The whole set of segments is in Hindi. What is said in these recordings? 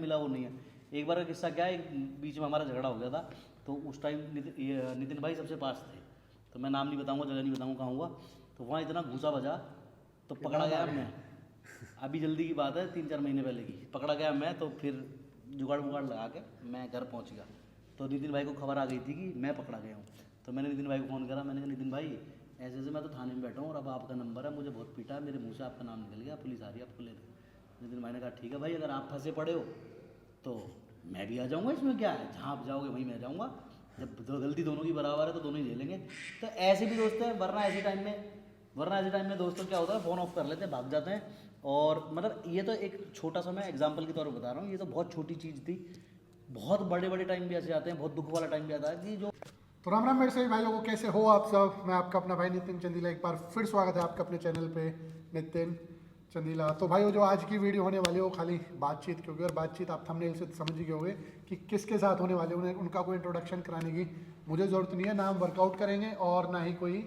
मिला वो नहीं है। एक बार का किस्सा क्या है, बीच में हमारा झगड़ा हो गया था, तो उस टाइम नितिन भाई सबसे पास थे, तो मैं नाम नहीं बताऊंगा, जगह नहीं बताऊंगा कहाँ हुआ, तो वहाँ इतना घूसा बजा तो पकड़ा गया मैं। अभी जल्दी की बात है, 3-4 महीने पहले की, पकड़ा गया मैं, तो फिर जुगाड़ वुगाड़ लगा के मैं घर पहुँच गया। तो नितिन भाई को खबर आ गई थी कि मैं पकड़ा गया हूँ। तो मैंने नितिन भाई को फ़ोन करा, मैंने कहा नितिन भाई ऐसे ऐसे मैं तो थाने में बैठा हूँ और अब आपका नंबर है, मुझे बहुत पीटा है, मेरे मुंह से आपका नाम निकल गया, पुलिस आ रही है आपको लेने। नितिन भाई ने कहा ठीक है भाई, अगर आप फंसे पड़े हो तो मैं भी आ जाऊँगा, इसमें क्या है, जहाँ आप जाओगे वहीं मैं जाऊँगा, जब गलती दोनों की बराबर है तो दोनों ही झेलेंगे। तो ऐसे भी दोस्त हैं, वरना ऐसे टाइम में दोस्तों क्या होता है, फ़ोन ऑफ कर लेते हैं, भाग जाते हैं। और मतलब ये तो एक छोटा सा मैं एग्जाम्पल के तौर पर बता रहा हूँ, ये तो बहुत छोटी चीज़ थी। बहुत बड़े बड़े टाइम भी ऐसे आते हैं, बहुत दुख वाला टाइम भी आता है कि जो। तो राम राम मेरे सभी भाइयों को, कैसे हो आप सब। मैं आपका अपना भाई नितिन चंदीला, एक बार फिर स्वागत है आपका अपने चैनल पे नितिन चंदीला। तो भाइयों जो आज की वीडियो होने वाली है वो खाली बातचीत की होगी, और बातचीत आप थंबनेल से समझ ही गए होंगे कि किसके साथ होने वाले, उन्हें उनका कोई इंट्रोडक्शन कराने की मुझे ज़रूरत नहीं है। ना हम वर्कआउट करेंगे और ना ही कोई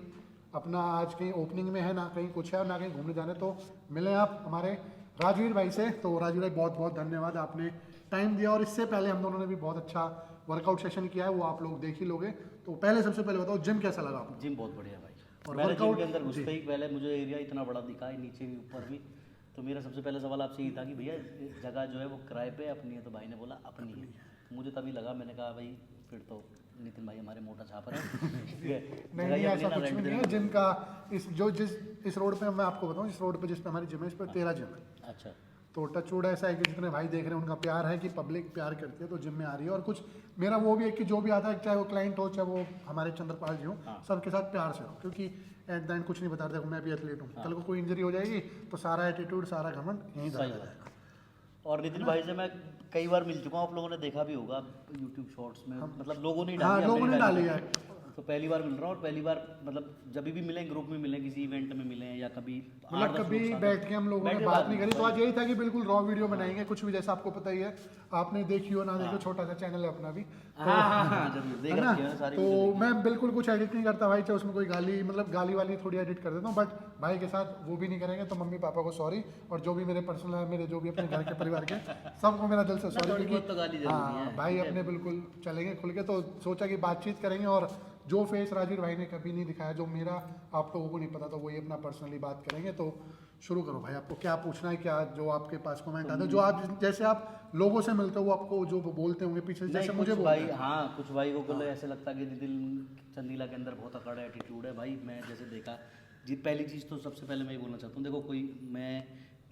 अपना आज कहीं ओपनिंग में है, ना कहीं कुछ है और ना कहीं घूमने जाने। तो मिले आप हमारे राजवीर भाई से। तो राजवीर भाई बहुत बहुत धन्यवाद, आपने टाइम दिया, और इससे पहले हम दोनों ने भी बहुत अच्छा वर्कआउट सेशन किया है, वो आप लोग देख ही लोगे। तो पहले सबसे पहले बताओ जिम कैसा लगा आपको। जिम बहुत बढ़िया भाई, और मैंने जिम वर्कआउट के अंदर घुसते ही पहले मुझे एरिया इतना बड़ा दिखा है, नीचे भी ऊपर भी। तो मेरा सबसे पहले सवाल आपसे यही था कि भैया जगह जो है वो किराए पे अपनी है, तो भाई ने बोला अपनी है। मुझे तभी लगा, मैंने कहा भाई फिर तो नितिन भाई हमारे मोटा छापर है। ठीक है, नहीं नहीं, ऐसा कुछ भी नहीं है। जिम का इस रोड पे मैं आपको बताऊं, इस रोड पे जिस पे हमारी जिम है, इस पे 13 जिम है। अच्छा, तो टचवुड ऐसा है कि जितने भाई देख रहे हैं उनका प्यार है कि पब्लिक प्यार करती है, तो जिम में आ रही है। और कुछ मेरा वो भी है कि जो भी आता है, चाहे वो क्लाइंट हो चाहे वो हमारे चंद्रपाल जी हो, सबके साथ प्यार से हो, क्योंकि एट द एंड कुछ नहीं बता रहे, मैं भी एथलीट हूँ, कल को कोई इंजरी हो जाएगी तो सारा एटीट्यूड सारा घमंड यहीं सही जाएगा। बात है। और नितिन भाई से मैं कई बार मिल चुका हूँ, आप लोगों ने देखा भी होगा यूट्यूब शॉर्ट्स में, मतलब लोगों ने हाँ, डाली है, लोगों ने डाली है। तो पहली बार मिल रहा हूँ, और पहली बार मतलब जब भी मिले, ग्रुप में मिले, किसी इवेंट में मिले, या कभी मतलब कभी बैठ के हम लोगों ने बात नहीं करी। तो आज यही था कि बिल्कुल रॉ वीडियो बनाएंगे, कुछ भी जैसा आपको पता ही है, आपने देखी हो ना देखो, छोटा सा चैनल है अपना भी, है ना। तो मैं बिल्कुल कुछ एडिट नहीं करता भाई, चाहे उसमें कोई गाली, मतलब गाली वाली थोड़ी एडिट कर देता हूँ, बट भाई के साथ वो भी नहीं करेंगे। तो मम्मी पापा को सॉरी, और जो भी मेरे पर्सनल है, मेरे जो भी अपने घर के परिवार के, सबको मेरा दिल से सॉरी, क्योंकि हाँ भाई अपने बिल्कुल चलेंगे खुल के। तो सोचा कि बातचीत करेंगे, और जो फेस राजवीर भाई ने कभी नहीं दिखाया, जो मेरा आप लोगों को नहीं पता, तो वही अपना पर्सनली बात करेंगे। तो शुरू करो भाई, आपको क्या पूछना है, क्या जो आपके पास कमेंट आते हैं, जो आप जैसे आप लोगों से मिलते हो, वो आपको जो बोलते होंगे पीछे, जैसे मुझे भाई, हाँ कुछ भाई को ऐसे लगता है कि नितिन चंदीला के अंदर बहुत अकड़ एटीट्यूड है। भाई मैं जैसे देखा जी, पहली चीज़ तो सबसे पहले मैं ये बोलना चाहता हूँ, देखो कोई मैं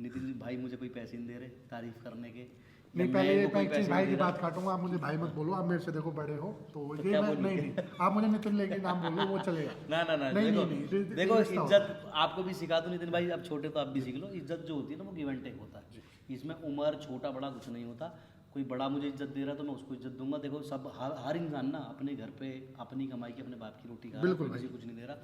नितिन भाई मुझे कोई पैसे नहीं दे रहे तारीफ करने के। नहीं, पहले ये एक चीज भाई की बात काटूंगा, आप मुझे भाई मत बोलो, आप मेरे से देखो बड़े हो, तो ये मैं नहीं, आप मुझे नितिन लेके नाम बोलो, वो चलेगा। ना देखो इज्जत आपको भी सिखा दूं नितिन भाई, आप छोटे तो आप भी सीख लो। इज्जत जो होती है ना, वो गिव एंड टेक होता है, इसमें उम्र छोटा बड़ा कुछ नहीं होता। कोई बड़ा मुझे इज्जत दे रहा है तो मैं उसको इज्जत दूंगा। देखो सब हर इंसान ना अपने घर पे अपनी कमाई की, अपने बाप की रोटी खा रहा है, किसी कुछ नहीं दे रहा।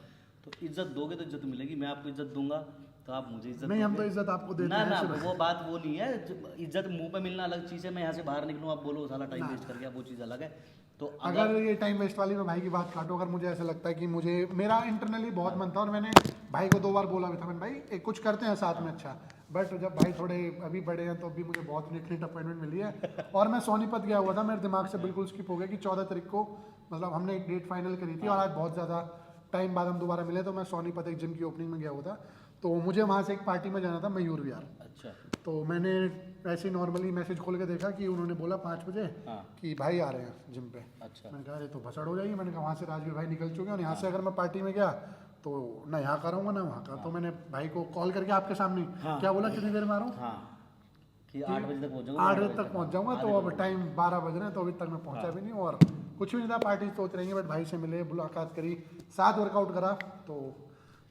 तो इज्जत दोगे तो इज्जत मिलेगी। मैं आपको इज्जत दूंगा तो आप मुझे इज्जत नहीं, हम तो इज्जत आपको देते हैं। ना वो बात वो नहीं है, इज्जत मुंह पे मिलना अलग चीज़ है। मैं यहाँ से बाहर निकलूँ, आप बोलो साला टाइम वेस्ट कर गया, वो चीज़ अलग है। तो अगर ये टाइम वेस्ट वाली मैं भाई की बात काटूं, अगर मुझे ऐसा लगता है कि मुझे मेरा इंटरनली बहुत मन था, और मैंने भाई को 2 बार बोला भी था, मैंने भाई कुछ करते हैं साथ में, अच्छा। बट जब भाई थोड़े अभी बड़े हैं, तो अभी मुझे बहुत नेट अपॉइंटमेंट मिली है, और मैं सोनीपत गया हुआ था, मेरे दिमाग से बिल्कुल स्किप हो गया कि 14 तारीख को, मतलब हमने एक डेट फाइनल करी थी, और आज बहुत ज़्यादा टाइम बाद हम दोबारा मिले। तो मैं सोनीपत एक जिम की ओपनिंग में गया हुआ था, तो मुझे वहाँ से एक पार्टी में जाना था, मयूर विहार। अच्छा, तो मैंने ऐसे ही नॉर्मली मैसेज खोल के देखा कि उन्होंने बोला 5 बजे कि भाई आ रहे हैं जिम पे। अच्छा, मैंने कहा अरे तो भसड़ हो जाएगी। मैंने कहा वहाँ से राजवीर भाई निकल चुके हैं, और यहाँ से अगर मैं पार्टी में गया तो ना यहाँ का रहूँगा ना वहाँ का। तो मैंने भाई को कॉल करके आपके सामने क्या बोला, कितनी देर में आ रहा हूँ, कि 8 बजे तक पहुँचूंगा, 8 बजे तक पहुँच जाऊँगा। तो अब टाइम 12 बज रहे हैं, तो अभी तक मैं पहुँचा भी नहीं, और कुछ भी नहीं था, पार्टी सोच रही है। बट भाई से मिले, मुलाकात करी, साथ वर्कआउट करा। तो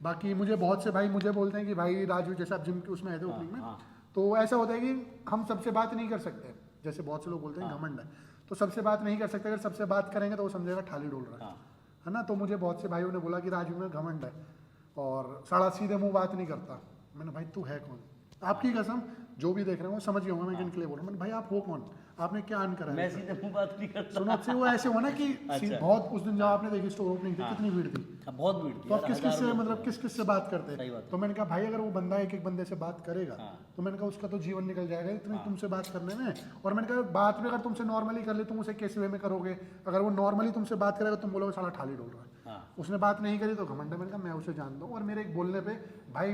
बाकी मुझे बहुत से भाई मुझे बोलते हैं कि भाई राजवीर जैसे आप जिम के उसमें आए थे ओपनिंग में, तो ऐसा होता है कि हम सबसे बात नहीं कर सकते, जैसे बहुत से लोग बोलते हैं घमंड है, तो सबसे बात नहीं कर सकते। अगर सबसे बात करेंगे तो वो समझेगा ठाली डोल रहा है ना। तो मुझे बहुत से भाइयों ने बोला कि राजवीर में घमंड है और सड़ा सीधे मुंह बात नहीं करता। मैंने भाई तू है कौन, आपकी कसम जो भी देख रहे हो समझ गए होंगे मैं किन के लिए बोल रहा हूँ। मैंने भाई आप हो कौन, आपने क्या अर्न करा मैं है? सीधे मुंह बात नहीं करता। सुनो अच्छे वो ऐसे हुआ ना कि अच्छा। बहुत उस दिन जब आपने देखी स्टोर ओपनिंग थी कितनी भीड़ थी, हाँ, बहुत भीड़ थी तो आप यार, किस किस से हज़ारों लोग मतलब थे। किस किस से बात करते सही हैं? बात है। तो मैंने कहा भाई अगर वो बंदा एक एक बंदे से बात करेगा हाँ। तो मैंने कहा उसका तो जीवन निकल जाएगा इतनी तुमसे बात करने में। और मैंने कहा बात भी अगर तुमसे नॉर्मली कर ले तुम उसे किस वे में करोगे? अगर वो नॉर्मली तुमसे बात करेगा तुम बोलोगे साला ठाली डोल रहा है। हाँ। उसने बात नहीं करी तो घमंड है। मैंने कहा मैं उसे जानता हूँ और मेरे एक बोलने पे भाई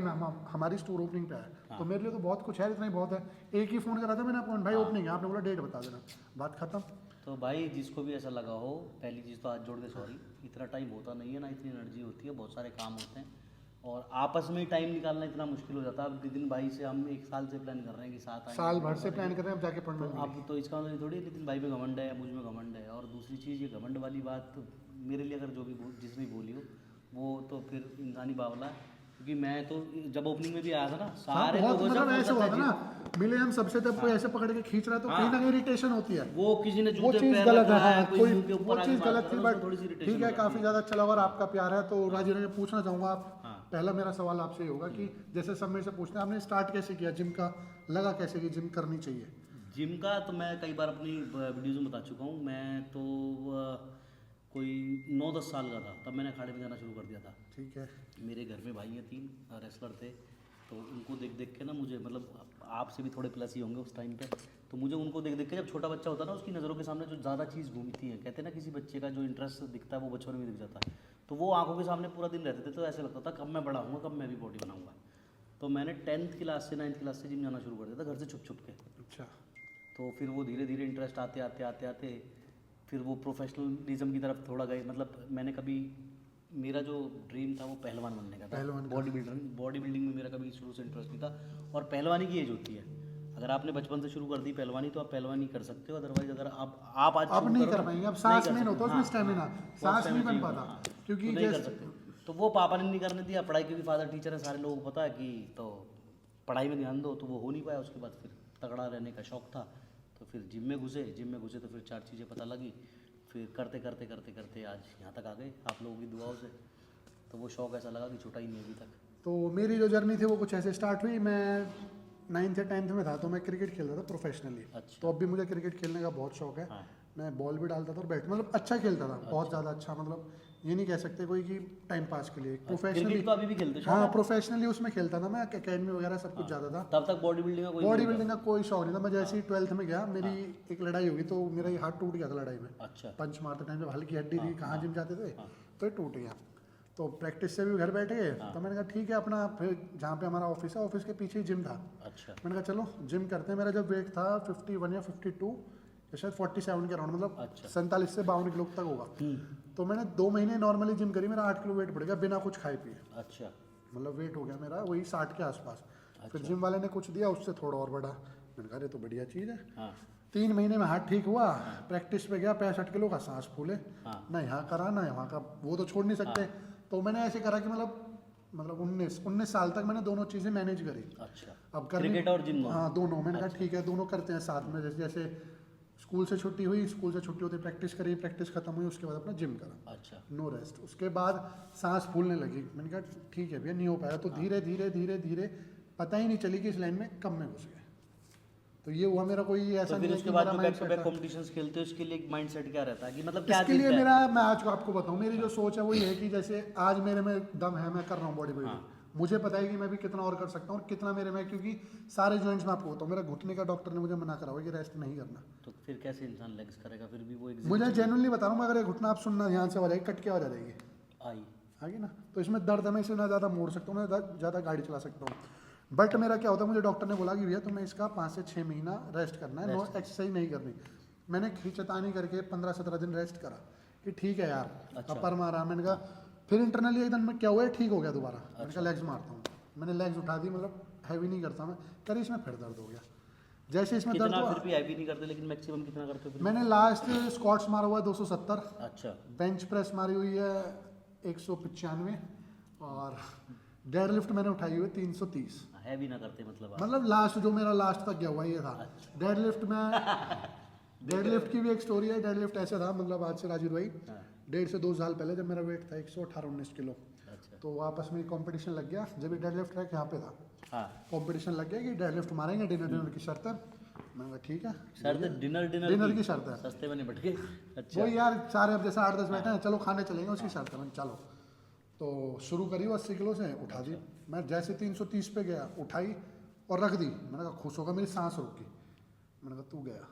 हमारी स्टोर ओपनिंग पे आया तो मेरे लिए तो बहुत कुछ है, इतना ही बहुत है। एक ही फोन करा था मैंने आपको, भाई ओपनिंग है, आपने बोला डेट बता देना, बात खत्म। तो भाई जिसको भी ऐसा लगा हो, पहली चीज़ तो हाथ जोड़ के सॉरी, इतना टाइम होता नहीं है ना, इतनी एनर्जी होती है, बहुत सारे काम होते हैं और आपस में ही टाइम निकालना इतना मुश्किल हो जाता है। अब नितिन भाई से हम 1 साल से प्लान कर रहे हैं कि साथ आएंगे, साल भर से प्लान कर रहे हैं अब जाके पढ़ना तो अब तो इसका मतलब ये थोड़ी नितिन भाई में घमंड है या मुझ में घमंड है। और दूसरी चीज़ ये घमंड वाली बात तो मेरे लिए अगर जो भी जिसने भी बोली हो वो तो फिर इंसानी बावला है, क्योंकि मैं तो जब ओपनिंग में भी आया था ना सारे बहुत लोगों से मतलब ऐसे हुआ था ना, पूछा मिले हम सबसे तब कोई ऐसे पकड़ के खींच रहा है तो कहीं ना कहीं इरिटेशन होती है। वो किसी ने वो जूते चीज पैर गलत है, रखा है, हाँ, कोई कोई मुंह के ऊपर वो आके चीज बात गलत कर थी रहा है, बट उसको थोड़ी सी irritation ठीक है, हो जाती काफी ज्यादा अच्छा लगा और आपका प्यार है तो राजी ने पूछना चाहूंगा आप। हाँ। पहला मेरा सवाल आपसे ये होगा कि जैसे सब मेरे से पूछते हैं आपने स्टार्ट कैसे किया जिम का, लगा कैसे कि जिम करनी चाहिए? जिम का तो मैं कई बार अपनी वीडियोज़ में बता चुका हूँ। मैं तो कोई 9-10 साल का था तब मैंने अखाड़े में जाना शुरू कर दिया था। ठीक है। मेरे घर में भाई हैं 3 रेसलर थे, तो उनको देख देख के ना मुझे, मतलब आपसे भी थोड़े प्लस ही होंगे उस टाइम पे, तो मुझे उनको देख देख के, जब छोटा बच्चा होता है ना उसकी नज़रों के सामने जो ज़्यादा चीज़ घूमती है, कहते हैं ना किसी बच्चे का जो इंटरेस्ट दिखता है वो बचपन में दिख जाता है, तो वो आंखों के सामने पूरा दिन रहते थे। तो ऐसे लगता था कब मैं बड़ा हूँगा, कब मैं भी बॉडी बनाऊँगा। तो मैंने 10th क्लास से 9th क्लास से जिम जाना शुरू कर दिया था, घर से छुप छुप के। अच्छा। तो फिर वो धीरे धीरे इंटरेस्ट आते आते आते आते फिर वो प्रोफेशनलिज्म की तरफ थोड़ा गए। मतलब मैंने कभी, मेरा जो ड्रीम था वो पहलवान बनने का था, पहलवान का। बॉडी बिल्डिंग में मेरा कभी शुरू से इंटरेस्ट नहीं था। और पहलवानी की एज होती है, अगर आपने बचपन से शुरू कर दी पहलवानी तो आप पहलवानी कर सकते हो, अदरवाइज अगर आप आज अब शुरू नहीं करो कर ना, पाएंगे, अब नहीं सांस कर नहीं सकते। होता उसमें हाँ, स्टेमिना, हाँ, सांस नहीं बन stamina पाता चाहिए, हाँ, क्योंकि तो नहीं कर जैसे सकते। तो वो पापा ने नहीं करने दिया पढ़ाई, क्योंकि फादर टीचर है, सारे लोगों को पता है कि तो पढ़ाई में ध्यान दो, तो वो हो नहीं पाया। उसके बाद फिर तगड़ा रहने का शौक था तो फिर जिम में घुसे तो फिर 4 चीज़ें पता लगी, फिर करते करते करते करते आज यहाँ तक आ गए आप लोगों की दुआओं से। तो वो शौक ऐसा लगा कि छूटा ही नहीं अभी तक। तो मेरी जो जर्नी थी वो कुछ ऐसे स्टार्ट हुई। मैं 9th या 10th में था तो मैं क्रिकेट खेलता था प्रोफेशनली। अच्छा। तो अब भी मुझे क्रिकेट खेलने का बहुत शौक है। हाँ। मैं बॉल भी डालता था और बैट, मतलब अच्छा खेलता था, बहुत ज़्यादा अच्छा। मतलब ये नहीं कह सकते कोई कि टाइम पास के लिए, प्रोफेशनली। क्रिकेट तो अभी भी खेलते हो? हाँ, प्रोफेशनली उसमें खेलता था मैं, अकेडमी वगैरह सब कुछ जाता था। तब तक बॉडी बिल्डिंग का कोई बॉडी नहीं बिल्डिंग का कोई शौक नहीं था। मैं जैसे ही 12th में गया मेरी एक लड़ाई हुई तो मेरा ये हाथ टूट गया था लड़ाई में। था। अच्छा। पंच मारते टाइम जब हल्की हड्डी थी, कहाँ जिम जाते थे, तो ये टूट गया। तो प्रैक्टिस से भी घर बैठ गए। तो मैंने कहा ठीक है, अपना फिर जहाँ पे हमारा ऑफिस है ऑफिस के पीछे ही जिम था। अच्छा। मैंने कहा चलो जिम करते हैं। मेरा जब वेट था 51 या 52 या शायद 47 के अराउंड, मतलब अच्छा। 47 से 52 किलो तक होगा। तो मैंने 2 महीने नॉर्मली जिम करी, मेरा 8 किलो वेट बढ़ गया बिना कुछ खाए पिए। अच्छा। मतलब वेट हो गया मेरा वही 60 के आसपास। फिर जिम वाले ने कुछ दिया, उससे थोड़ा और बढ़ा। मैंने कहा ये तो बढ़िया चीज़ है। हाँ। 3 महीने में हाथ ठीक हुआ। प्रैक्टिस पे गया, 65 किलो का, सांस फूले। हाँ। ना यहाँ करा ना वहाँ का, वो तो छोड़ नहीं सकते। तो मैंने ऐसे करा कि मतलब 19 साल तक मैंने दोनों चीज़ें मैनेज करी। अच्छा। अब करनी, क्रिकेट और जिम दोनों? हाँ दोनों। मैंने कहा ठीक है दोनों करते हैं साथ में। जैसे जैसे स्कूल से छुट्टी हुई, स्कूल से छुट्टी होती प्रैक्टिस करी, प्रैक्टिस खत्म हुई, उसके बाद अपना जिम करा। अच्छा। No rest. उसके बाद सांस फूलने लगी। मैंने कहा ठीक है भैया नहीं हो पाया। तो धीरे धीरे धीरे धीरे पता ही नहीं चली कि इस लाइन में कब में घुस गए। तो ये हुआ मेरा, कोई ऐसा तो नहीं फिर है उसके कि बाद मेरा जो बैक टू mindset बैक था। कॉम्पिटिशन्स खेलते हो उसके लिए एक माइंडसेट क्या रहता है कि मतलब क्या इसके लिए जीतना है? मेरा, मैं आज आपको बताऊं, मेरी जो सोच है वो ये है कि जैसे आज मेरे में दम है, मैं कर रहा हूँ बॉडी बिल्डिंग, मुझे पता है कि मैं भी कितना और कर सकता हूँ और कितना मेरे में, क्योंकि सारे जॉइंट्स में आपको बताऊँ, मेरा घुटने का डॉक्टर ने मुझे मना करा हुआ कि रेस्ट नहीं करना। तो फिर कैसे इंसान लेग्स करेगा? फिर भी वो मुझे जेन्युइनली बता रहा हूँ, अगर ये घुटना आप सुनना ध्यान से हो जाएगी, कट के आ जाएगी आई। आगे ना, तो इसमें दर्द है, मैं इसे ना ज़्यादा मोड़ सकता हूँ, ना ज़्यादा गाड़ी चला सकता हूँ। बट मेरा क्या होता है, मुझे डॉक्टर ने बोला कि भैया तुम्हें इसका 5 से 6 महीना रेस्ट करना है, नो एक्सरसाइज नहीं करनी। मैंने खींचतानी करके 15-17 दिन रेस्ट करा कि ठीक है यार। अच्छा। अपर मारा, मैंने कहा फिर इंटरनली एकदम में क्या हुआ है, ठीक हो गया दोबारा। मैंने कहा लेग्स मारता हूँ, मैंने लेग्स उठा दी, मतलब हैवी नहीं करता मैं, करी इसमें फिर दर्द हो गया। जैसे इसमें दर्द कितना हुआ, फिर भी हैवी नहीं करते, लेकिन मैक्सिमम कितना करते हो फिर? मैंने लास्ट स्क्वाट्स मारा हुआ है 270, अच्छा। बेंच प्रेस मारी हुई है 195 और डेडलिफ्ट मैंने उठाई हुई है 330। हैवी ना करते मतलब आप? मतलब लास्ट जो मेरा लास्ट तक गया हुआ ये था। डेडलिफ्ट में डेडलिफ्ट की भी एक स्टोरी है। डेडलिफ्ट ऐसे था, मतलब आज से राजीव भाई 1.5 से 2 साल पहले जब मेरा वेट था 118-19 किलो, अच्छा। तो आपस में कंपटीशन लग गया। जब ये डेडलिफ्ट रैक यहाँ पे था हाँ कंपटीशन लग गया कि डेडलिफ्ट मारेंगे, डिनर की शर्त है। मैंने कहा ठीक है, शर्त डिनर की शर्त है। सस्ते में नहीं बैठ गए। अच्छा वो यार सारे अब जैसे 8-10 बैठे हैं, चलो खाने चलेंगे, उसकी शर्त है। मैंने चलो, तो शुरू करी वो 80 किलो से, उठा दी। मैं जैसे 330 पे गया, उठाई और रख दी। मैंने कहा खुश होगा, मेरी सांस रुक गई। मैंने कहा तू गया।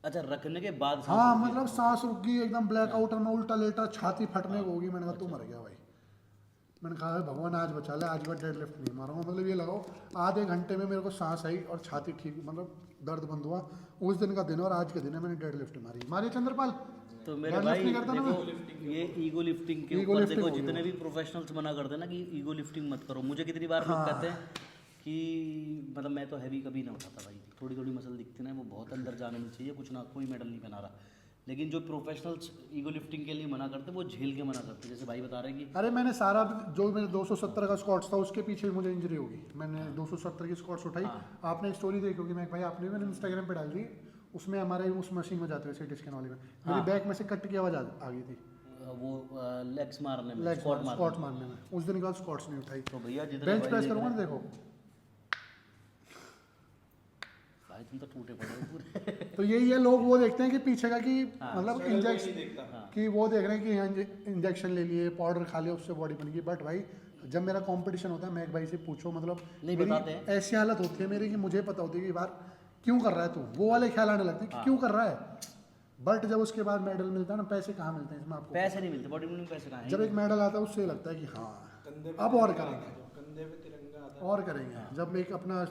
अच्छा, रखने के बाद हाँ मतलब सांस रुक गई एकदम, ब्लैकआउट में उल्टा लेटा, छाती फटने को होगी। मैंने कहा तू मर गया भाई। मैंने कहा भगवान आज बचा ले, आज मैं डेडलिफ्ट नहीं मारूंगा। मतलब ये लगाओ आधे घंटे में मेरे को सांस आई और छाती ठीक, मतलब दर्द बंद हुआ। उस दिन का दिन और आज के दिन है, मैंने डेडलिफ्ट मारी चंद्रपाल। तो मेरे भाई देखो, ये ईगो लिफ्टिंग के ऊपर देखो, जितने भी प्रोफेशनल्स मना करते हैं ना कि ईगो लिफ्टिंग मत करो। मुझे कितनी बार लोग कहते हैं कि मतलब मैं तो हैवी कभी ना उठाता भाई, थोड़ी थोड़ी मसल दिखती ना, वो बहुत अंदर जाना नहीं चाहिए, कुछ ना कोई मेडल नहीं बना रहा। लेकिन जो प्रोफेशनल्स ईगो लिफ्टिंग के लिए मना करते हैं वो झेल के मना करते हैं। जैसे भाई बता रहे हैं कि अरे मैंने सारा जो मेरे 270 का स्क्वाट्स था उसके पीछे भी मुझे इंजरी होगी। मैंने 270 की स्क्वाट्स उठाई। आपने एक स्टोरी देखी होगी मैं भाई, आपने भी मैंने इंस्टाग्राम पे डाल दी। उसमें हमारे उस मशीन में जाते हुए सीटी स्कैन वाली में मेरी बैक में से कट की आवाज आ गई थी, वो लेग्स मारने में, स्क्वाट मारने में। उस दिन के बाद स्क्वाट्स नहीं उठाई। तो भैया बेंच प्रेस करूंगा ना, देखो भाई तुम तो टूटे पड़े हो पूरे। तो यही है, लोग वो देखते हैं कि पीछे का कि मतलब इंजेक्शन कि वो देख रहे हैं कि इंजेक्शन ले लिए, पाउडर खा लिया, उससे बॉडी बन गई। बट भाई जब मेरा कंपटीशन होता है, मैं एक भाई से पूछो, मतलब नहीं बताते हैं। ऐसी हालत होती है मेरी कि मुझे पता होती है कि बार क्यों कर रहा है तू, वो वाले ख्याल आने लगते हैं कि क्यों कर रहा है। बट जब उसके बाद मेडल मिलता है ना, पैसे कहाँ मिलते हैं इसमें आपको? पैसे नहीं मिलते, बॉडी बिल्डिंग पैसे कहाँ जब एक मेडल आता है उससे लगता है कि हाँ अब और करेंगे, और करेंगे। जब एक अपना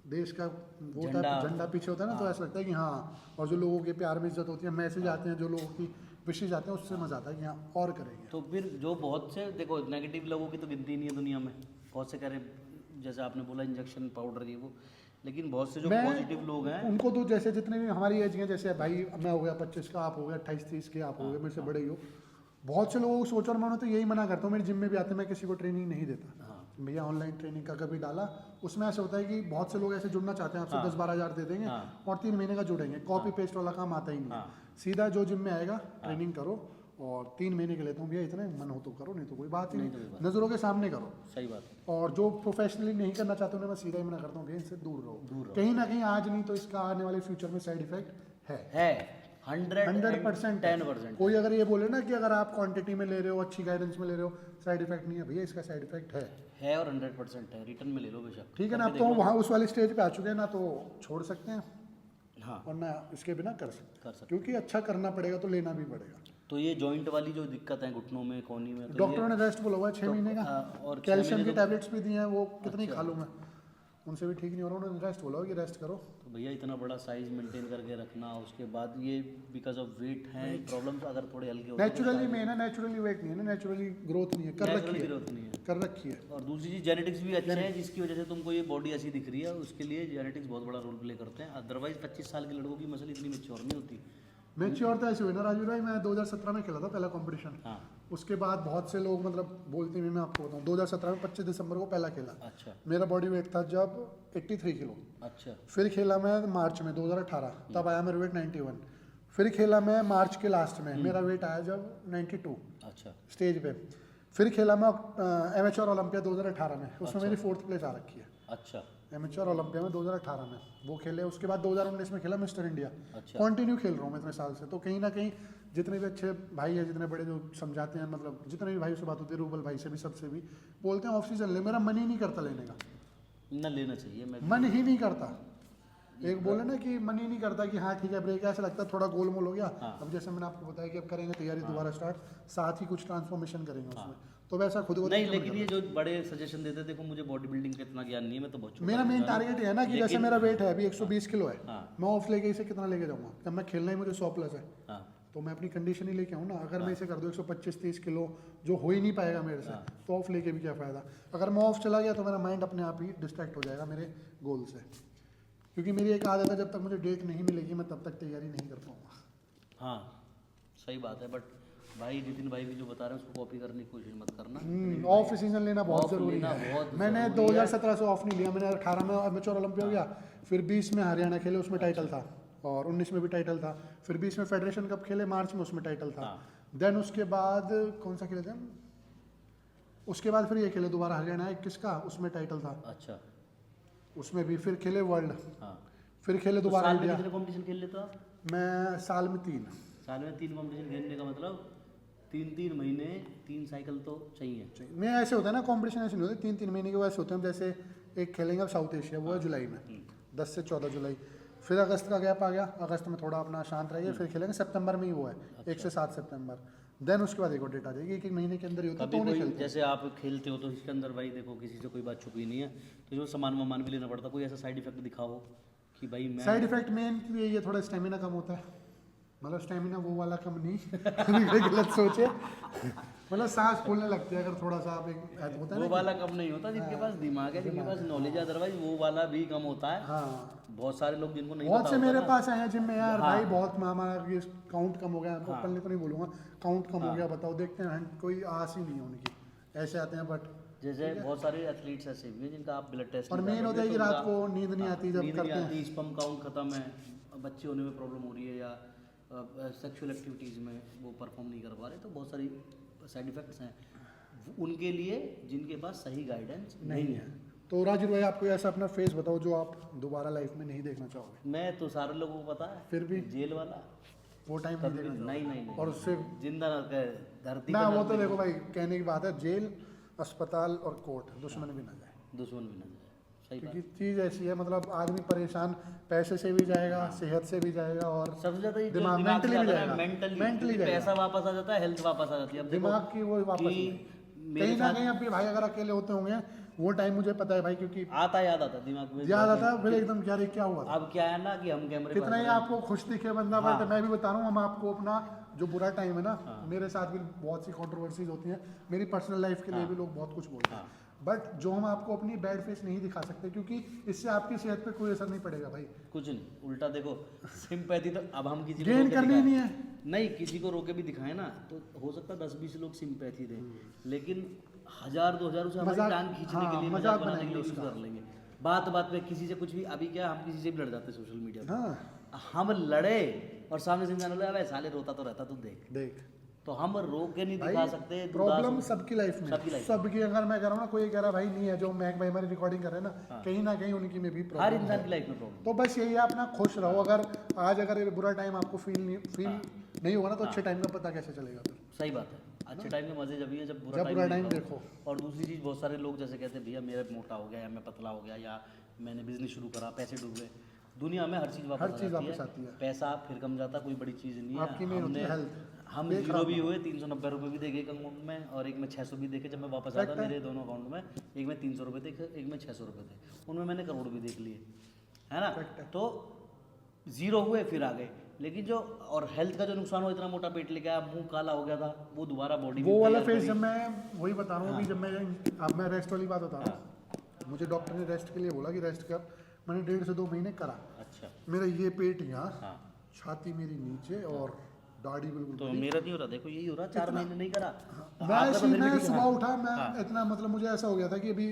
देश का वो होता है झंडा पीछे होता है ना, तो ऐसा लगता है कि हाँ। और जो लोगों के प्यार में इज्जत होती है, मैसेज आते हैं जो लोगों की विशेष आते हैं, उससे मजा आता है कि हाँ और करेंगे। तो फिर जो बहुत से देखो नेगेटिव लोगों की तो गिनती नहीं है दुनिया में, बहुत से कह रहे जैसे आपने बोला इंजेक्शन पाउडर ये वो, लेकिन बहुत से जो पॉजिटिव लोग हैं उनको तो जैसे जितने भी हमारी एज के हैं, जैसे भाई मैं हो गया 25 का, आप हो गया 28-30 के, आप हो गए मेरे से बड़े ही हो। बहुत से लोगों को सोच और मानो तो यही मना करता हूँ। मेरे जिम में भी आते हैं, मैं किसी को ट्रेनिंग नहीं देता भैया। ऑनलाइन ट्रेनिंग का कभी डाला, उसमें ऐसा होता है कि बहुत से लोग ऐसे जुड़ना चाहते हैं आपसे, 10-12 हज़ार दे देंगे और 3 महीने का जुड़ेंगे। कॉपी पेस्ट वाला काम आता ही नहीं। सीधा जो जिम में आएगा ट्रेनिंग करो और 3 महीने के लेता हूँ भैया, इतने मन हो तो करो, नहीं तो कोई बात ही नहीं, नजरों के सामने करो। सही बात है। और जो प्रोफेशनली नहीं करना चाहते उन्हें मैं सीधा ही मना करता हूँ भैया इनसे दूर रहो। कहीं ना कहीं आज नहीं तो इसका आने वाले फ्यूचर में साइड इफेक्ट है 100%। 10%। कोई अगर ये बोले ना कि अगर आप क्वांटिटी में ले रहे हो, अच्छी गाइडेंस में ले रहे हो, साइड इफेक्ट नहीं है भैया, इसका साइड इफेक्ट है और 100% है। रिटर्न में ले लो बेशक, ठीक है ना। अब तो वहाँ उस वाले स्टेज पे आ चुके हैं ना, तो छोड़ सकते हैं हाँ, और ना इसके बिना कर सकते, क्योंकि अच्छा करना पड़ेगा तो लेना भी पड़ेगा। तो ये जॉइंट वाली जो दिक्कत है घुटनों में, कोहनी में, तो डॉक्टरों ने रेस्ट बोला हुआ है 6 महीने का, और कैल्शियम की टैबलेट्स भी दी हैं, वो कितनी खा लूँ मैं, उनसे भी ठीक नहीं हो रहा। उन्होंने रेस्ट बोला कि रेस्ट करो। तो भैया इतना बड़ा साइज मेंटेन करके रखना, उसके बाद ये बिकॉज ऑफ वेट है प्रॉब्लम्स, अगर थोड़े हल्के होते हैं नेचुरली में ना, नेचुरली वेट नहीं है ना, नेचुरली ग्रोथ नहीं है, कर रखी है, ग्रोथ नहीं है, कर रखी है। और दूसरी चीज जेनेटिक्स भी अच्छे हैं, जिसकी वजह से तुमको ये बॉडी ऐसी दिख रही है, उसके लिए जेनेटिक्स बहुत बड़ा रोल प्ले करते हैं। अदरवाइज 25 साल के लड़कों की मसल इतनी मैच्योर नहीं होती। मैच्योर तो ऐसे हुई ना राजू भाई, मैं 2017 में खेला था पहला कंपटीशन। उसके बाद बहुत से लोग मतलब बोलते हैं, मैं आपको बताऊं 2017 में 25 दिसंबर को पहला खेला। अच्छा। मेरा बॉडी वेट था जब 83 किलो। अच्छा। फिर खेला मैं मार्च में 2018, तब आया मेरा वेट 91। फिर खेला मैं मार्च के लास्ट में, मेरा वेट आया जब 92। अच्छा। स्टेज पे फिर खेला मैं एमेच्योर ओलंपिया 2018 में, उसमें मेरी 4th प्लेस आ रखी है। अच्छा। एमेच्योर ओलंपिया में 2018 में वो खेले। उसके बाद 2019 में खेला मिस्टर इंडिया। अच्छा। कंटिन्यू खेल रहा हूँ मैं इतने साल से। तो कहीं ना कहीं जितने भी अच्छे भाई हैं, जितने बड़े जो समझाते हैं, मतलब जितने भी भाई से बात होती है, रूबल भाई से भी, सबसे भी बोलते हैं ऑफ सीजन ले, मेरा मन ही नहीं करता लेने का। ना लेना चाहिए, मैं मन ही नहीं करता। एक बोले ना कि मन ही नहीं करता कि हाँ ठीक है ब्रेक, ऐसा लगता है थोड़ा गोलमोल हो गया। अब जैसे मैंने आपको बताया कि अब करेंगे तैयारी दोबारा स्टार्ट, साथ ही कुछ ट्रांसफॉर्मेशन करेंगे उसमें, तो वैसा खुद को नहीं। लेकिन ये जो बड़े सजेशन देते, देखो मुझे बॉडी बिल्डिंग का इतना ज्ञान नहीं है, मैं तो बहुत मेरा मेन टारगेट है ना कि जैसे मेरा वेट है अभी 120 किलो है, मैं ऑफ लेके इसे कितना लेके जाऊंगा, जब मैं खेलना ही मुझे 100+ है, तो मैं अपनी कंडीशन ही लेके आऊँ ना। अगर मैं इसे कर दूँ 125-30 किलो, जो हो ही नहीं पाएगा मेरे से, तो ऑफ लेके भी क्या फ़ायदा। अगर मैं ऑफ चला गया तो मेरा माइंड अपने आप ही डिस्ट्रैक्ट हो जाएगा मेरे गोल से, क्योंकि मेरी एक आदत है, जब तक मुझे डेट नहीं मिलेगी मैं तब तक तैयारी नहीं कर पाऊंगा। हाँ सही बात है। बट भाई नितिन भाई भी जो बता रहे हैं उसको कॉपी करने की कोशिश मत करना। ऑफ सीजन लेना बहुत ज़रूरी है। मैंने 2017 से ऑफ नहीं लिया, मैंने 18 में एमेच्योर ओलंपिया हो गया, फिर 20 में हरियाणा खेले, उसमें टाइटल था, और 19 में भी टाइटल था, फिर 20 में फेडरेशन कप खेले मार्च में, उसमें टाइटल था। देन उसके बाद कौन सा खेले थे, उसके बाद फिर ये खेले दोबारा हरियाणा 21 का, उसमें टाइटल था। अच्छा। उसमें भी फिर खेले वर्ल्ड, हाँ। फिर खेले तो दोबारा साल में इंडिया। कितने कंपटीशन खेल लेते हो आप? मैं साल में 3। साल में 3 कंपटीशन खेलने का मतलब 3 महीने 3 साइकिल तो चाहिए। मैं ऐसे होता है ना कंपटीशन, ऐसे नहीं होते 3 महीने के बाद होते हैं। जैसे एक खेलेंगे अब साउथ एशिया, वो है जुलाई में, 10 से 14 जुलाई। फिर अगस्त का गैप आ गया, अगस्त में थोड़ा अपना शांत रहिए, फिर खेलेंगे सितंबर में ही, वो है 1 से 7 सितंबर। देन उसके बाद एक और डेट आ जाएगी, 1 महीने के अंदर ही होता है, कभी तो नहीं कोई खेलते। जैसे आप खेलते हो तो इसके अंदर भाई देखो किसी से कोई बात छुपी नहीं है, तो जो सामान भी लेना पड़ता, कोई ऐसा साइड इफेक्ट दिखाओ कि भाई मैं साइड इफेक्ट मेन ये थोड़ा स्टेमिना कम होता है, मतलब स्टेमिना वो वाला कम नहीं कभी गलत सोचे, मतलब सांस फूलने लगती है अगर थोड़ा सा आप एक होता है वो ना वाला कम नहीं होता, जिनके पास दिमाग है, जिनके पास नॉलेज है, अदरवाइज वो वाला भी कम होता है। हाँ, बहुत सारे लोग जिनको नहीं बहुत पता से होता मेरे ना, पास आए हैं जिम में यार, हाँ। भाई बहुत हमारा ये काउंट कम हो गया, ओपनली तो नहीं बोलूंगा, काउंट कम हो हाँ। गया, बताओ, देखते हैं कोई आस ही नहीं है उनकी, ऐसे आते हैं। बट जैसे बहुत सारे एथलीट्स ऐसे भी हैं जिनका आप ब्लड टेस्ट और मेन होता है कि रात को नींद नहीं आती जब करते हैं, स्पर्म काउंट खत्म है, बच्चे होने में प्रॉब्लम हो रही है, या सेक्सुअल एक्टिविटीज़ में वो परफॉर्म नहीं कर पा रहे, तो बहुत सारी साइड इफेक्ट्स हैं उनके लिए जिनके पास सही गाइडेंस नहीं है। तो राजू भाई आपको ऐसा अपना फेस बताओ जो आप दोबारा लाइफ में नहीं देखना चाहोगे। मैं तो सारे लोगों को पता है, फिर भी जेल वाला वो टाइम नहीं देखना चाहोगे? नहीं और उससे जिंदा धरती ना, पे वो तो देखो भाई कहने की बात है, जेल, अस्पताल और कोर्ट, दुश्मन भी ना जाए, दुश्मन भी ना जाए, सही क्योंकि बात। चीज़ ऐसी है, मतलब आदमी परेशान पैसे से भी जाएगा, सेहत से भी जाएगा, और सबसे ज्यादा ये दिमाग दिमाग mentally से भी ज्यादा जाएगा, मेंटली mentally पैसा जाएगा। वापस आ जाता है, हेल्थ वापस आ जाती है। अब देखो दिमाग की वो वापस कि नहीं। मेरे कहीं ना साथ कहीं अपने भाई अगर अकेले होते होंगे, वो टाइम मुझे पता है भाई, क्योंकि याद आता दिमाग में, याद आता है, फिर एकदम क्या रे क्या हुआ था। अब क्या है ना कि हम कैमरे कितना ही आपको खुश दिखे बंदा, हाँ। बट मैं भी बता रहा हूँ, हम आपको अपना जो बुरा टाइम है ना, मेरे साथ भी बहुत सी कंट्रोवर्सीज होती हैं, मेरी पर्सनल लाइफ के लिए भी लोग बहुत कुछ बोलते हैं, बट जो हम आपको अपनी बैड फेस नहीं दिखा सकते, क्योंकि इससे आपकी सेहत पे कोई असर नहीं पड़ेगा भाई, कुछ नहीं, उल्टा देखो सिंपैथी तो अब हम किसी को गेन रोके करनी ही दिखाएं- नहीं है। नहीं, किसी को रोके भी दिखाए ना तो हो सकता है 10-20 लोग सिंपैथी दें, लेकिन 1000-2000 उसे हमारी मजाक- टांग खींचने हाँ, के लिए, मजाक मजाक बनाने के बनाएंगे लिए यूज उसका। कर लेंगे। बात में किसी से कुछ भी, अभी क्या हम किसी से भी लड़ जाते हैं सोशल मीडिया हाँ, पे, हम लड़े और सामने से इंसान बोले अबे साले रोता तो रहता, तू देख, देख तो हम रोक के नहीं भाई, दिखा सकते। प्रॉब्लम सबकी लाइफ में, सबकी life सबकी, अगर मैं कह रहा हूँ ना, कोई कह रहा भाई नहीं है, जो मैक भाई हमारी रिकॉर्डिंग कर रहे हैं ना, कहीं ना कहीं उनकी में भी हर प्रॉब्लम इंसान है। की लाइफ में प्रॉब्लम। तो बस यही है, अपना खुश रहो। अगर आज अगर ये बुरा टाइम आपको फील नहीं होगा ना, तो अच्छे टाइम का पता कैसे चलेगा फिर। सही बात है, अच्छे टाइम के मजे जब ही है जब जब बुरा बुरा टाइम टाइम देखो। और दूसरी चीज़, बहुत सारे लोग जैसे कहते हैं भैया मेरा मोटा हो गया, या मैं पतला हो गया, या मैंने बिजनेस शुरू करा, पैसे डूब गए। दुनिया में हर चीज़ हर वापस चीज़ आती वापस है, आती है। पैसा फिर कम जाता, कोई बड़ी चीज़ नहीं है। आपकी मेन होती है हेल्थ। हम देख जीरो रहा भी हूँ। हुए, 390 रुपये भी देखे एक अकाउंट में, और एक में 600 भी देखे। जब मैं वापस आता मेरे दोनों अकाउंट में, एक में 300 रुपये थे, एक में 600 रुपये थे, उनमें मैंने करोड़ भी देख लिए, है ना। तो जीरो हुए फिर आ गए, लेकिन जो और हेल्थ का जो नुकसान हुआ, इतना मोटा पेट लेके आया, मुंह काला हो गया था, वो दोबारा बॉडी वो वाला फेज जब मैं वही बता रहा हूँ अभी, जब मैं रेस्ट वाली बात बता रहा हूँ, मुझे डॉक्टर ने रेस्ट के लिए बोला कि रेस्ट कर, मैंने 1.5 से 2 महीने करा। अच्छा, मेरा ये पेट यहाँ, हाँ, छाती मेरी नीचे, और दाढ़ी बिल्कुल तो मेरा नहीं हो रहा, देखो यही हो रहा, 4 महीने नहीं करा। मैं आपका तो फिर भी मैं ठीक है। सुबह उठा, मैं इतना मतलब मुझे ऐसा हो गया था कि अभी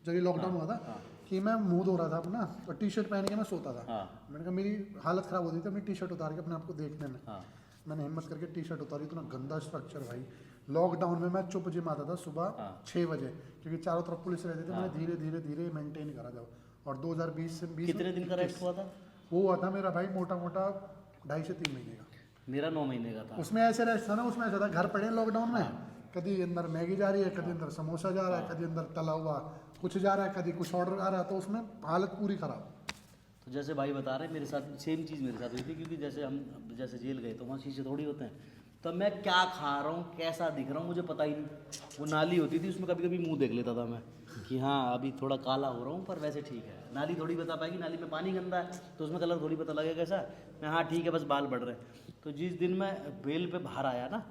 जब ये लॉकडाउन हुआ था कि मैं मुंह धो रहा था अपना, और टी शर्ट पहन के मैं सोता था। हाँ, मैंने कहा मेरी हालत खराब होती थी, अपनी टी शर्ट उतार के अपने आपको देखने में, हाँ, मैंने हिम्मत करके टी शर्ट उतारी, इतना गंदा स्ट्रक्चर भाई। लॉकडाउन में मैं चुप जिम आता था सुबह 6 बजे, क्योंकि चारों तरफ पुलिस रहते थे, मैंने धीरे धीरे धीरे मेंटेन करा जब। और 2020 से 20 कितने दिन का रेस्ट हुआ था? वो हुआ था मेरा भाई मोटा मोटा 2.5 से 3 महीने का। मेरा 9 महीने का था। उसमें ऐसे रेस्ट था ना, उसमें ऐसा था, घर पड़े लॉकडाउन में, कभी अंदर मैगी जा रही है, कभी अंदर समोसा जा रहा है, कभी अंदर तला हुआ कुछ जा रहा है, कभी कुछ ऑर्डर आ रहा है, तो उसमें हालत पूरी खराब। तो जैसे भाई बता रहे हैं, मेरे साथ सेम चीज़ मेरे साथ हुई थी, क्योंकि जैसे हम जैसे जेल गए तो वहाँ शीशे थोड़ी होते हैं, तो मैं क्या खा रहा हूँ, कैसा दिख रहा हूँ, मुझे पता ही नहीं। वो नाली होती थी, उसमें कभी कभी मुंह देख लेता था मैं कि हाँ अभी थोड़ा काला हो रहा हूँ, पर वैसे ठीक है। नाली थोड़ी बता पाएगी, नाली में पानी गंदा है तो उसमें कलर थोड़ी पता लगेगा कैसा। मैं हाँ ठीक है, बस बाल बढ़ रहे हैं। तो जिस दिन मैं बेल पे बाहर आया ना,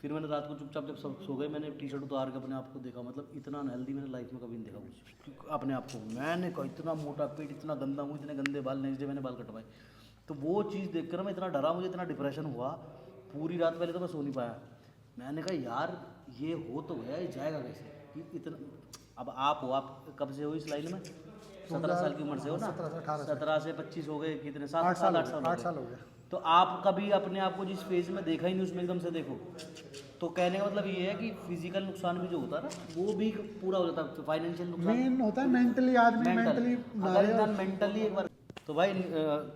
फिर मैंने रात को चुपचाप जब सब सो गए, मैंने टी शर्ट उतार के अपने आप को देखा, मतलब इतना अनहेल्दी मैंने लाइफ में कभी नहीं देखा कुछ अपने आप को। मैंने कहा इतना मोटा पेट, इतना गंदा मुँह, इतने गंदे बाल। नेक्स्ट डे मैंने बाल कटवाए, तो वो चीज़ देखकर मैं इतना डरा, मुझे इतना डिप्रेशन हुआ, पूरी रात पहले तो मैं सो नहीं पाया। मैंने कहा यार ये हो तो गया, ये जाएगा कैसे कि इतना। अब आप हो, आप कब से हो इस लाइन में? 17 साल की उम्र से हो ना? 17 से 25 हो गए, कितने 7 साल 8 साल 8 साल हो गया। तो आप कभी अपने आप को जिस फेज में देखा ही नहीं, उसमें एकदम से देखो तो कहने का मतलब ये है कि फिजिकल नुकसान भी जो होता है ना वो भी पूरा हो जाता है, फाइनेंशियल नुकसान मेन होता है मेंटली, आदमी मेंटली अगर इंसान मेंटली एक बार तो भाई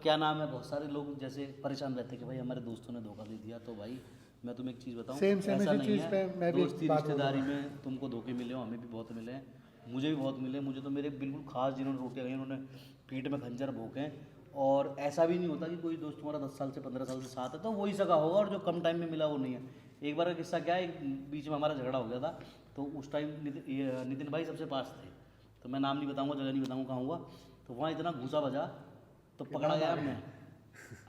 क्या नाम है, बहुत सारे लोग जैसे परेशान रहते हैं कि भाई हमारे दोस्तों ने धोखा दे दिया। तो भाई मैं तुम्हें एक चीज़ बताऊं, सेम ऐसा इसी नहीं चीज़ पे है। मैं भी दोस्ती बात रिश्तेदारी में तुमको धोखे मिले हो, हमें भी बहुत मिले हैं, मुझे भी बहुत मिले। मुझे तो मेरे बिल्कुल खास जिन्होंने रोटियाँ खाई उन्होंने पीठ में खंजर भोंके हैं। और ऐसा भी नहीं होता कि कोई दोस्त तुम्हारा 10 साल से 15 साल से साथ है तो वही सगा होगा, और जो कम टाइम में मिला वो नहीं है। एक बार का किस्सा क्या है, बीच में हमारा झगड़ा हो गया था। तो उस टाइम नितिन भाई सबसे पास थे, तो मैं नाम नहीं बताऊंगा, जगह नहीं बताऊंगा कहाँ हुआ। तो वहाँ इतना घूसा बजा तो पकड़ा गया मैं।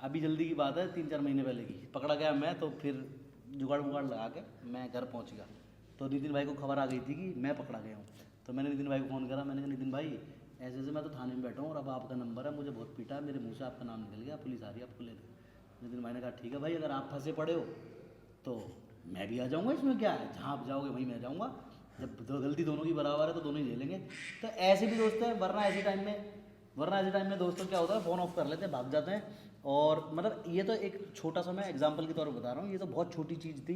अभी जल्दी की बात है, 3-4 महीने पहले की, पकड़ा गया मैं। तो फिर जुगाड़ वुगाड़ लगा के मैं घर पहुँच गया। तो नितिन भाई को खबर आ गई थी कि मैं पकड़ा गया हूँ। तो मैंने नितिन भाई को फ़ोन करा, मैंने कहा नितिन भाई ऐसे ऐसे मैं तो थाने में बैठा हूँ और अब आपका नंबर है, मुझे बहुत पीटा है, मेरे मुंह से आपका नाम निकल गया, पुलिस आ रही है आपको लेने। नितिन भाई ने कहा ठीक है भाई, अगर आप फंसे पड़े हो तो मैं भी आ जाऊँगा, इसमें क्या है, जहाँ आप जाओगे वहीं मैं जाऊँगा, जब गलती दोनों की बराबर है तो दोनों ही झेलेंगे। तो ऐसे भी दोस्त हैं, वरना ऐसे टाइम में दोस्तों क्या होता है, फ़ोन ऑफ कर लेते हैं, भाग जाते हैं। और मतलब ये तो एक छोटा सा मैं एग्जाम्पल के तौर पर बता रहा हूँ, ये तो बहुत छोटी चीज़ थी।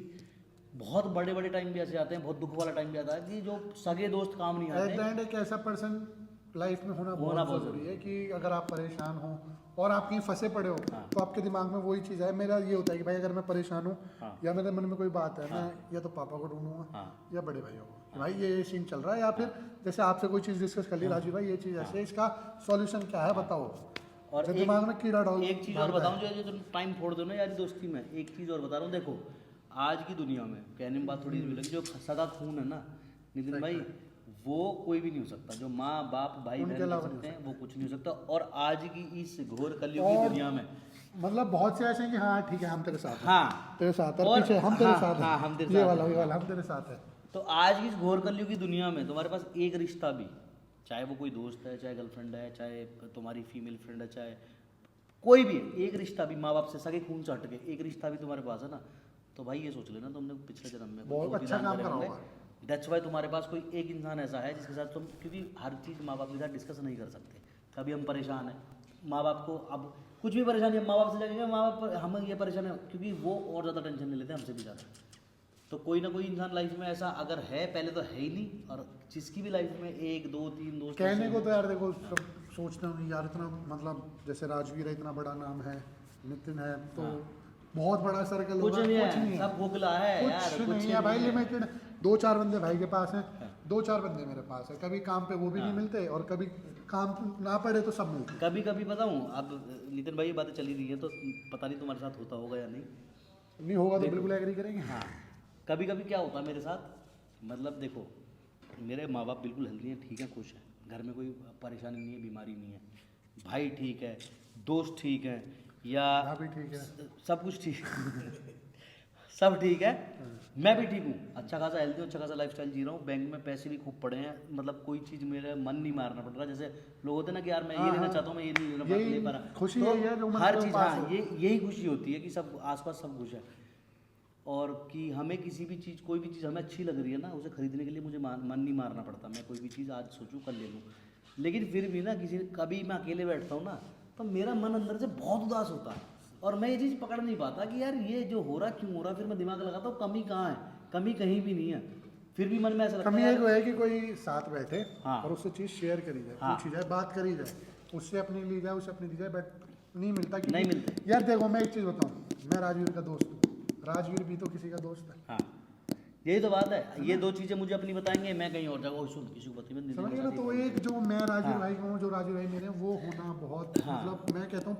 बहुत बड़े बड़े टाइम भी ऐसे आते हैं, बहुत दुख वाला टाइम भी आता है कि जो सगे दोस्त काम नहीं आते। एट द एंड एक ऐसा पर्सन लाइफ में होना बहुत ज़रूरी है कि अगर आप परेशान हो और आप कहीं फंसे पड़े हो तो आपके दिमाग में वही चीज़ है। मेरा ये होता है कि भाई अगर मैं परेशान हूँ या मेरे मन में कोई बात है, मैं या तो पापा को ढूंढूंगा या बड़े भाइयों को कि भाई ये सीन चल रहा है, या फिर जैसे आपसे कोई चीज़ डिस्कस कर ली, राजू भाई ये चीज़ ऐसे, इसका सॉल्यूशन क्या है बताओ। और दिमाग में कीड़ा डाल। एक चीज़ और बताऊँ, जो तुम टाइम फोड़ दो ना यारी दोस्ती में, एक चीज़ और बता रहा हूँ। देखो आज की दुनिया में कहने में बात थोड़ी सी लगी, जो सगा खून है ना नितिन भाई, वो कोई भी नहीं हो सकता। जो माँ बाप भाई बहन कर सकते हैं वो कुछ नहीं हो सकता। और आज की इस घोर कलयुग की दुनिया में मतलब बहुत से ऐसे हैं कि हाँ ठीक है हम तेरे साथ हैं, हाँ तेरे साथ है, और पीछे हम तेरे साथ हैं, हम तेरे ये साथ वाला हम तेरे साथ है। तो आज की इस घोर कलयुग की दुनिया में तुम्हारे पास एक रिश्ता भी, चाहे वो कोई दोस्त है, चाहे गर्लफ्रेंड है, चाहे तुम्हारी फीमेल फ्रेंड है, चाहे कोई भी, एक रिश्ता भी माँ बाप से सगे खून से हट के एक रिश्ता भी तुम्हारे पास है ना, तो भाई ये सोच लेना तुमने पिछले जन्म में बहुत अच्छा काम करा होगा। दैट्स वाई तुम्हारे पास कोई एक इंसान ऐसा है जिसके साथ तुम, क्योंकि हर चीज़ माँ बाप के साथ डिस्कस नहीं कर सकते। कभी हम परेशान हैं, माँ बाप को अब कुछ भी परेशानी है माँ बाप से जाएंगे, माँ बाप हम ये परेशान है, क्योंकि वो और ज़्यादा टेंशन ले लेते हैं हमसे भी ज़्यादा। तो कोई ना कोई इंसान लाइफ में ऐसा अगर है, पहले तो है ही नहीं, और जिसकी भी लाइफ में 1 2 3 दोस्त कहने को तो यार देखो सब सोचते हूँ यार, इतना मतलब जैसे राजवीर है, इतना बड़ा नाम है, नितिन है, तो बहुत बड़ा सर्कल होगा। कुछ नहीं है, सब खोखला है यार, कुछ नहीं है भाई, लिमिटेड 2-4 बंदे भाई के पास हैं, 2-4 बंदे मेरे पास है। कभी काम पे वो भी नहीं मिलते और कभी काम ना पड़े तो सब मिलते। कभी कभी बताऊँ, अब नितिन भाई ये बातें चली रही है तो पता नहीं तुम्हारे साथ होता होगा या नहीं होगा तो बिल्कुल एग्री करेंगे। हाँ, कभी कभी क्या होता है मेरे साथ, मतलब देखो मेरे माँ बाप बिल्कुल हेल्दी हैं, ठीक है, खुश हैं, घर में कोई परेशानी नहीं है, बीमारी नहीं है, भाई ठीक है, दोस्त ठीक है, या भी ठीक है, सब कुछ ठीक सब ठीक है, मैं भी ठीक हूँ, अच्छा खासा हेल्दी हूँ, अच्छा खासा लाइफस्टाइल जी रहा हूँ, बैंक में पैसे भी खूब पड़े हैं, मतलब कोई चीज़ मेरा मन नहीं मारना पड़ रहा। जैसे लोग होते हैं ना कि यार मैं ये लेना चाहता हूँ, मैं ये नहीं ले पा रहा, खुशी तो है जो हर चीज़, हाँ यही खुशी होती है कि सब आसपास सब खुश है। और कि हमें किसी भी चीज़, कोई भी चीज़ हमें अच्छी लग रही है ना, उसे खरीदने के लिए मुझे मन नहीं मारना पड़ता। मैं कोई भी चीज़ आज सोचूं कल ले लूँ, लेकिन फिर भी ना कभी मैं अकेले बैठता हूँ ना तो मेरा मन अंदर से बहुत उदास होता है, और मैं ये चीज़ पकड़ नहीं पाता कि यार ये जो हो रहा क्यों हो रहा। फिर मैं दिमाग लगाता हूँ कमी कहाँ है, कमी कहीं भी नहीं है, फिर भी मन में ऐसा लगता है कमी एक है कि कोई साथ बैठे हाँ, और उससे चीज़ शेयर करी जाए, पूछी जाए, बात करी जाए, उससे अपनी ली जाए, उससे अपनी ली जाए, बट नहीं मिलता कि नहीं मिलते। यार देखो मैं एक चीज़ बताऊँ, मैं राजवीर का दोस्त हूँ, राजवीर भी तो किसी का दोस्त है। हाँ, यही तो बात है। ये 2 चीज़ें मुझे अपनी बताएंगे, मैं कहीं और जगह सुन किसी को बताइए, समझ गए ना। तो एक जो मैं राजवीर भाई का हूँ, जो राजवीर भाई मेरे हैं, वो होना बहुत मतलब मैं कहता हूँ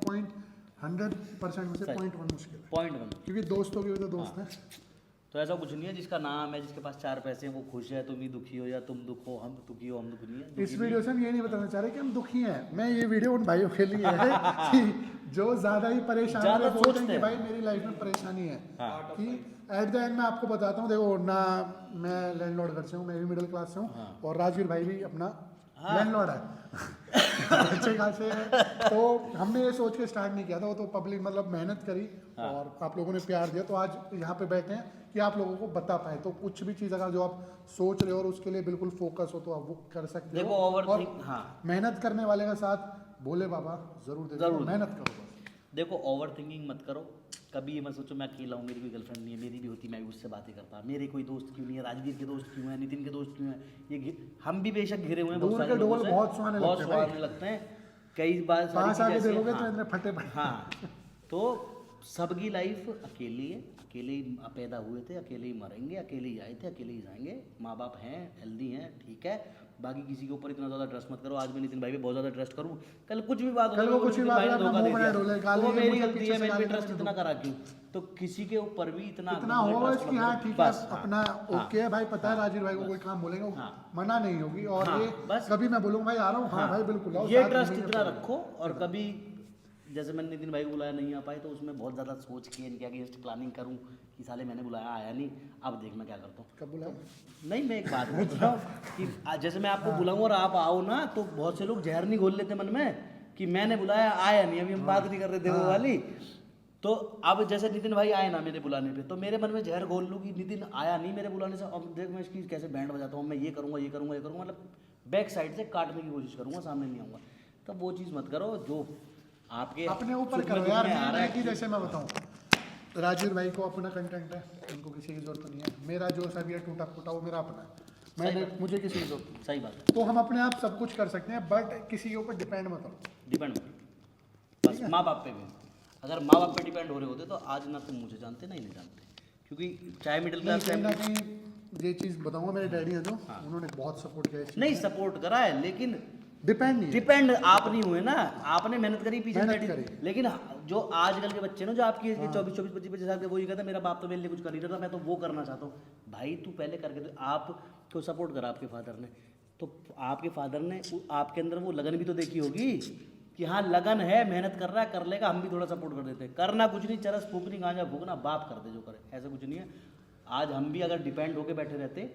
100% में से 0.1 मुश्किल है, 0.1, क्योंकि दोस्तों के भी तो दोस्त हैं। तो ऐसा कुछ नहीं है, जिसका नाम है, जिसके पास 4 पैसे हैं वो खुश है, तुम ही दुखी हो, या तुम दुख हो, हम दुखी हो, हम दुखी नहीं है। इस वीडियो से हम ये नहीं बताना चाह रहे कि हम दुखी हैं, मैं ये वीडियो उन भाइयों के लिए है कि जो ज़्यादा ही परेशान है, बोलते हैं कि भाई मेरी लाइफ में परेशानी है, कि एट द एंड मैं आपको बताता हूँ। देखो ना, मैं लैंडलॉर्ड घर से हूँ, मैं भी मिडिल क्लास से हूँ, और राजवीर भाई भी अपना लैंडलॉर्ड है अच्छे खासे है। तो हमने ये सोच के स्टार्ट नहीं किया था, वो तो पब्लिक मतलब मेहनत करी और आप लोगों ने प्यार दिया, तो आज यहाँ पे बैठे हैं कि आप लोगों को बता पाए। तो कुछ भी चीज़ अगर जो आप सोच रहे हो और उसके लिए बिल्कुल फोकस हो तो आप वो कर सकते हो। और मेहनत करने वाले का साथ भोले बाबा जरूर देते हैं, मेहनत करो बस। देखो ओवर थिंकिंग मत करो, कभी ये मत सोचो मैं अकेला हूँ, मेरी कोई गर्लफ्रेंड नहीं है, मेरी भी होती मैं भी उससे बातें करता, मेरे कोई दोस्त क्यों नहीं है, राजवीर के दोस्त क्यों हैं, नितिन के दोस्त क्यों हैं, हम भी बेशक घिरे हुए हैं बहुत सारे लोगों से, बहुत सुहाने लगते हैं कई बार पास आके देखोगे तो इतने फटे पड़े। हाँ तो सबकी लाइफ अकेली है, अकेले ही पैदा हुए थे, अकेले ही मरेंगे, अकेले ही आए थे, अकेले ही जाएंगे, माँ बाप हैं, हेल्दी हैं, ठीक है, बाकी किसी के ऊपर इतना ज़्यादा ट्रस्ट मत करो। आज मैं नितिन भाई पे बहुत ज़्यादा ट्रस्ट करूँ, कल कुछ भी बात हो, कुछ भी बात है, धोखा दे दिया, तो वो मेरी गलती है, मैंने भी ट्रस्ट इतना करा क्यों, तो किसी के ऊपर भी इतना होगा कि हाँ ठीक है अपना ओके है भाई, पता है राजीव भाई को कोई काम बोलेंगे मना नहीं होगी, और ये कभी मैं बोलूँगा भाई आ रहा हूँ, हाँ भाई बिल्कुल आओ, ये ट्रस्ट इतना रखो। और कभी जैसे मैंने नितिन भाई को बुलाया नहीं आ पाए तो उसमें बहुत ज़्यादा सोच के इनके अगेंस्ट प्लानिंग करूँ कि साले मैंने बुलाया आया नहीं, अब देख मैं क्या करता हूँ। कब बुलाया? नहीं मैं एक बात बोल रहा हूँ कि जैसे मैं आपको बुलाऊँ और आप आओ ना तो बहुत से लोग जहर नहीं घोल लेते मन में कि मैंने बुलाया आया नहीं, अभी हम बात नहीं कर रहे थे वो वाली। तो अब जैसे नितिन भाई आए ना मेरे बुलाने पे तो मेरे मन में जहर घोल लूँ कि नितिन आया नहीं मेरे बुलाने से, अब देख मैं इसकी कैसे बैंड बजाता हूँ, मैं ये करूँगा ये करूँगा ये करूँगा, मतलब बैक साइड से काटने की कोशिश करूँगा, सामने नहीं आऊँगा। तब वो चीज़ मत करो, जो आपके अपने ऊपर करो यार। मैं कि जैसे मैं बताऊं राजीव भाई को अपना कंटेंट है, उनको किसी की जरूरत नहीं है, मेरा जो सब ये टूटा फूटा वो मेरा अपना है, मैंने मुझे किसी की जरूरत नहीं। सही बात है। तो हम अपने आप सब कुछ कर सकते हैं, बट किसी के ऊपर डिपेंड मत हो, डिपेंड मत बस माँ बाप पे भी। अगर माँ बाप पे डिपेंड हो रहे होते तो आज ना तुम मुझे जानते ना ही नहीं जानते, क्योंकि चाहे मिडिल क्लास कहीं ना कहीं ये चीज़ बताऊंगा, मेरे डैडी है जो उन्होंने बहुत सपोर्ट किया, नहीं सपोर्ट करा है लेकिन डिपेंड आप नहीं हुए ना, आपने मेहनत करी पीछे मेहनत करी। लेकिन जो आजकल के बच्चे ना जो आपकी 24-25 साल के, वो ये कहते हैं मेरा बाप तो मेरे लिए कुछ कर नहीं रहा, मैं तो वो करना चाहता हूँ। भाई तू पहले करके दे, आपको सपोर्ट करा आपके फादर ने, तो आपके फादर ने आपके अंदर वो लगन भी तो देखी होगी कि हाँ लगन है, मेहनत कर रहा है, कर लेगा, हम भी थोड़ा सपोर्ट कर देते। करना कुछ नहीं, चरस फूकनी गांजा फूकना, बाप कर दे जो करे, ऐसा कुछ नहीं है। आज हम भी अगर डिपेंड होके बैठे रहते,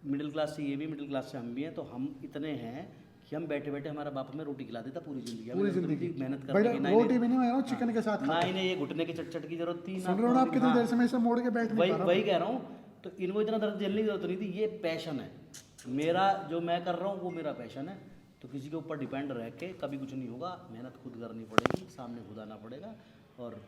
मिडिल क्लास से ये भी मिडिल क्लास से हम भी हैं, तो हम इतने हैं कि हम बैठे बैठे हमारा बाप हमें रोटी खिला देता पूरी जिंदगी मेहनत करने की, रोटी भी नहीं चिकन के साथ ना इन्हें ये घुटने के चट की जरूरत थी, सुन रहे हो आप कितनी देर से मैं इसे मोड़ के बैठ नहीं पा रहा हूं। वही कह रहा हूँ। तो इनको इतना दर्द झेलने की जरूरत नहीं थी, ये पैशन है मेरा, जो मैं कर रहा हूँ वो मेरा पैशन है। तो किसी के ऊपर डिपेंड रह के कभी कुछ नहीं होगा, मेहनत खुद करनी पड़ेगी, सामने खुद आना पड़ेगा, और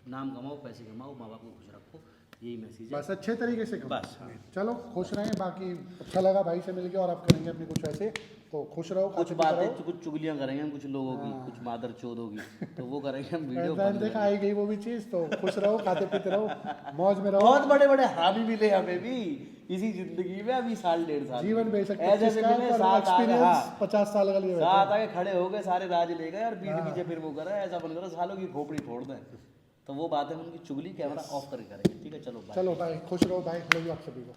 नाम कमाओ, पैसे कमाओ, माँ बाप को खुश रखो, यही मैसेज है। बस अच्छे तरीके से बस चलो खुश रहें। बाकी अच्छा लगा भाई से मिलके, और आप करेंगे अपने कुछ ऐसे, तो खुश रहो। कुछ बातें कुछ चुगलियां करेंगे हम कुछ लोगों की, कुछ मादर चोद होगी तो वो करेंगे हम वीडियो। देखा आई गई वो भी चीज़, तो खुश रहो, खाते पीते रहो, मौज में रहो। बहुत बड़े बड़े हरामी मिले हमें भी इसी जिंदगी में, अभी साल 1.5 साल जीवन बेशक ऐसे मिले, एक्सपीरियंस 50 साल का लिए साथ आके खड़े हो गए, सारे राज ले गए और पीठ पीछे फिर वो करा, ऐसा बन करो सालों की खोपड़ी फोड़ दें। तो वो बात है उनकी चुगली कैमरा ऑफ करके करेंगे, ठीक है। चलो भाई खुश रहो भाई, लव यू आप सभी को।